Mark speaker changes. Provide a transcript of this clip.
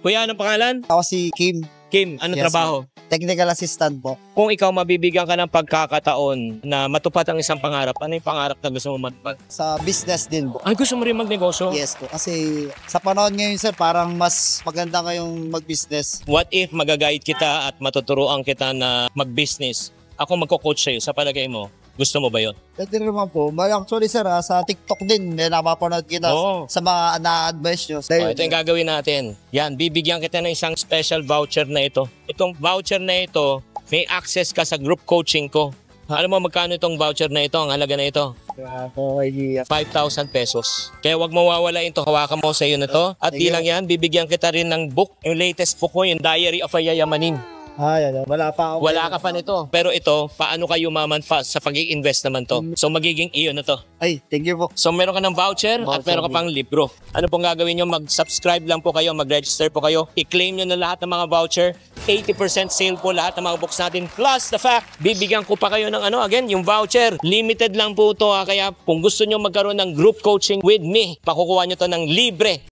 Speaker 1: Kuya, anong pangalan?
Speaker 2: Ako si Kim.
Speaker 1: Kim, anong
Speaker 2: Yes,
Speaker 1: trabaho?
Speaker 2: Technical assistant po.
Speaker 1: Kung ikaw mabibigyan ka ng pagkakataon na matupad ang isang pangarap, ano yung pangarap na gusto mo matupad?
Speaker 2: Sa business din po.
Speaker 1: Ay, gusto mo rin magnegosyo?
Speaker 2: Yes po. Kasi sa panahon ngayon sir, parang mas maganda ngayong mag-business.
Speaker 1: What if magagayad kita at matuturuan kita na mag-business? Ako magko-coach sa'yo, sa palagay mo, gusto mo ba yun?
Speaker 2: Pwede naman po. Actually sir, sa TikTok din, may napapanood kita
Speaker 1: Oo.
Speaker 2: sa mga na-advise nyo.
Speaker 1: Ito yung gagawin natin. Yan, bibigyan kita ng isang special voucher na ito. Itong voucher na ito, may access ka sa group coaching ko. Alam mo magkano itong voucher na ito, ang halaga na ito? 5,000 pesos. Kaya wag mawawala ito, hawakan mo sa iyo na to. At di lang yan, bibigyan kita rin ng book, yung latest book ko, yung Diary of a Yayamanin.
Speaker 2: Yan. Wala pa ako.
Speaker 1: Wala ka pa nito. Pero ito, paano kayo mamanfa sa pag-i-invest naman to? So magiging iyo na to.
Speaker 2: Ay, thank you po.
Speaker 1: So meron ka ng voucher at meron ka pang libro. Ano pong gagawin nyo? Mag-subscribe lang po kayo, mag-register po kayo. I-claim nyo na lahat ng mga voucher. 80% sale po lahat ng mga books natin. Plus the fact, bibigyan ko pa kayo ng again, yung voucher. Limited lang po ito. Kaya kung gusto nyo magkaroon ng group coaching with me, pakukuha nyo to ng libre.